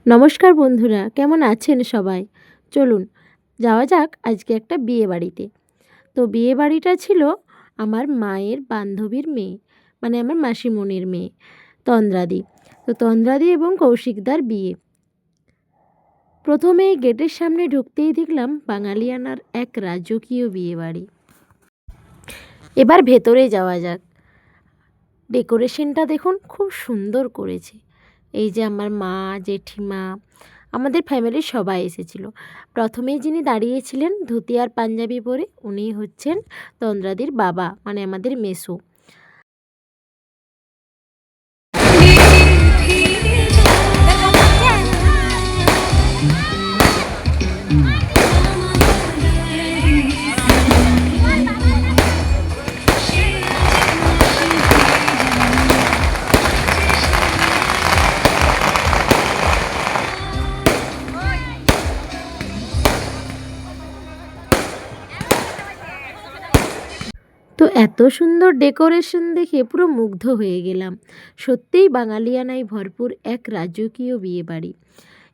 নমস্কার বন্ধুরা, কেমন আছেন সবাই? চলুন যাওয়া যাক আজকে একটা বিয়ে বাড়িতে। তো বিয়ে বাড়িটা ছিল আমার মায়ের বান্ধবীর মেয়ে, মানে আমার মাসিমণির মেয়ে তন্দ্রাদি। তো তন্দ্রাদি এবং কৌশিকদার বিয়ে। প্রথমে গেটের সামনে ঢুকতেই দেখলাম বাঙালিয়ানার এক রাজকীয় বিয়ে বাড়ি। এবার ভেতরে যাওয়া যাক। ডেকোরেশনটা দেখুন, খুব সুন্দর করেছে। এই যে আমার মা, জেঠিমা, আমাদের ফ্যামিলির সবাই এসেছিল। প্রথমেই যিনি দাঁড়িয়েছিলেন ধুতি আর পাঞ্জাবি পরে, উনি হচ্ছেন তন্দ্রাদির বাবা, মানে আমাদের মেসো। তো এত সুন্দর ডেকোরেশন দেখে পুরো মুগ্ধ হয়ে গেলাম। সত্যিই বাঙালিয়ানায় ভরপুর এক রাজকীয় বিয়ে বাড়ি।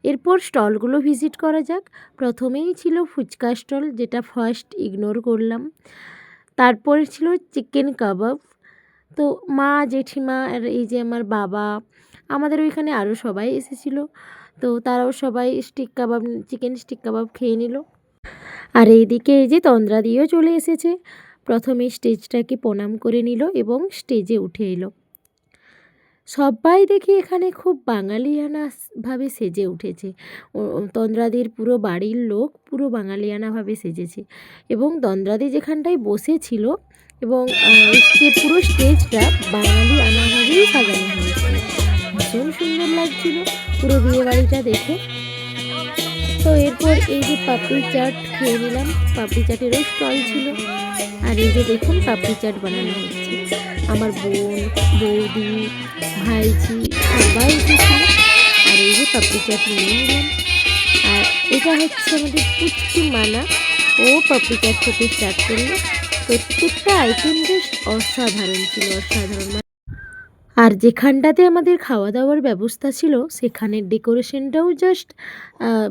এরপর স্টলগুলো ভিজিট করা যাক। প্রথমেই ছিল ফুচকা স্টল, যেটা ফার্স্ট ইগনোর করলাম। তারপরে ছিল চিকেন কাবাব। তো মা, জেঠিমা আর এই যে আমার বাবা, আমাদের ওইখানে আরও সবাই এসেছিলো। তো তারাও সবাই স্টিক কাবাব, চিকেন স্টিক কাবাব খেয়ে নিল। আর এইদিকে এই যে তন্দ্রাদিও চলে এসেছে। প্রথমে স্টেজটাকে প্রণাম করে নিল এবং স্টেজে উঠে এলো। সবাই দেখি এখানে খুব বাঙালিয়ানাভাবে সেজে উঠেছে। তন্দ্রাদির পুরো বাড়ির লোক পুরো বাঙালিয়ানাভাবে সেজেছে, এবং তন্দ্রাদি যেখানটায় বসেছিল এবং পুরো স্টেজটা বাঙালিয়ানাভাবেই সাজানো হয়েছিল। ভীষণ সুন্দর লাগছিল পুরো বিয়ে বাড়িটা দেখে। তো এরপর এই যে পাপড়ি চাট খেয়ে নিলাম। পাপড়ি চাটেরও স্টল ছিল। আর এই যে দেখুন পাপড়ি চাট বানানো হচ্ছে। আমার বোন, বৌদি, ভাইজি সবাই এসেছিল। আর এই যে পাপড়ি চাট নিয়ে নিলাম। আর এটা হচ্ছে আমাদের পুচকি মানা, ও পাপড়ি চাট খেতে স্টার্ট করলো। প্রত্যেকটা আইটেম জাস্ট অসাধারণ ছিল, অসাধারণ। আর যেখানটাতে আমাদের খাওয়া দাওয়ার ব্যবস্থা ছিল, সেখানের ডেকোরেশনটাও জাস্ট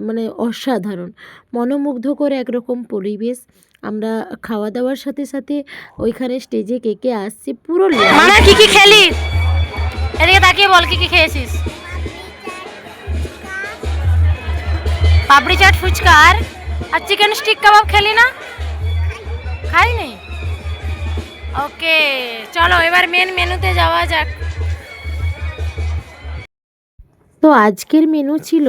মানে অসাধারণ, মনোমুগ্ধকর একরকম পরিবেশ। আমরা খাওয়া দাওয়ার সাথে সাথে ওইখানে স্টেজে কে কে আসছে পুরো মানা কি কি খেলি, এদিকে তাকিয়ে বল কি কি খেয়েছিস। পাপড়ি চাট, ফুচকা আর চিকেন স্টিক কাবাব খেলি না? খাইনি। ওকে, চলো এবার মেন মেনুতে যাওয়া যাক। তো আজকের মেনু ছিল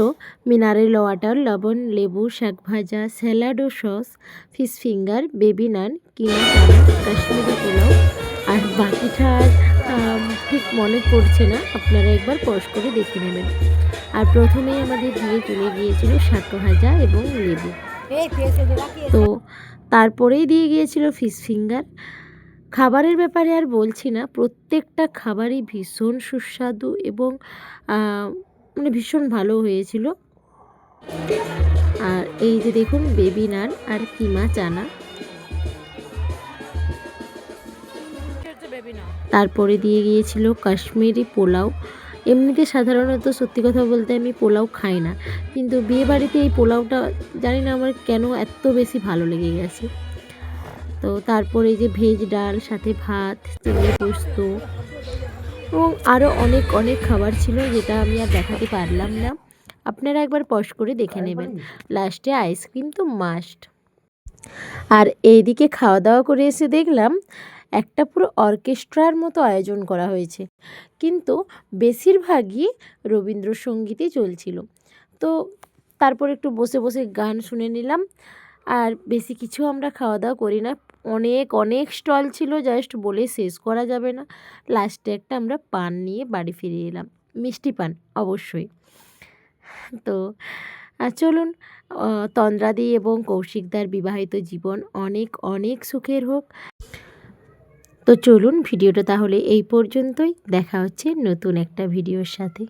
মিনারেল ওয়াটার, লবণ, লেবু, শাক ভাজা, স্যালাড ও সস, ফিশ ফিঙ্গার, বেবি নান, কিমা চানা, কাশ্মীরি পোলাও। আর বাকিটা ঠিক মনে পড়ছে না, আপনারা একবার পজ করে দেখে নেবেন। আর প্রথমেই আমাদের দিয়ে চলে গিয়েছিল শাক ভাজা এবং লেবু। তো তারপরেই দিয়ে গিয়েছিল ফিশ ফিঙ্গার। খাবারের ব্যাপারে আর বলছি না, প্রত্যেকটা খাবারই ভীষণ সুস্বাদু এবং মানে ভীষণ ভালো হয়েছিল। আর এই যে দেখুন বেবি নান আর কিমা চানা। তারপরে দিয়ে গিয়েছিল কাশ্মীরি পোলাও। এমনিতে সাধারণত সত্যি কথা বলতে আমি পোলাও খাই না, কিন্তু বিয়ে বাড়িতে এই পোলাওটা জানি না আমার কেন এত বেশি ভালো লেগে গেছে। তো তারপরে এই যে ভেজ ডাল, সাথে ভাত, চিংড়ি পোস্ত এবং আরও অনেক অনেক খাবার ছিল, যেটা আমি আর দেখাতে পারলাম না। আপনারা একবার পজ করে দেখে নেবেন। লাস্টে আইসক্রিম তো মাস্ট। আর এইদিকে খাওয়া দাওয়া করে এসে দেখলাম একটা পুরো অর্কেস্ট্রার মতো আয়োজন করা হয়েছে, কিন্তু বেশিরভাগই রবীন্দ্রসঙ্গীতই চলছিল। তো তারপর একটু বসে বসে গান শুনে নিলাম। আর বেশি কিছু আমরা খাওয়া দাওয়া করি না। অনেক অনেক স্টল ছিল, জাস্ট বলে শেষ করা যাবে না। লাস্টে একটা আমরা পান নিয়ে বাড়ি ফিরে এলাম, মিষ্টি পান অবশ্যই। তো চলুন, তন্দ্রাদি এবং কৌশিকদার বিবাহিত জীবন অনেক অনেক সুখের হোক। তো চলুন ভিডিওটা তাহলে এই পর্যন্তই, দেখা হচ্ছে নতুন একটা ভিডিওর সাথে।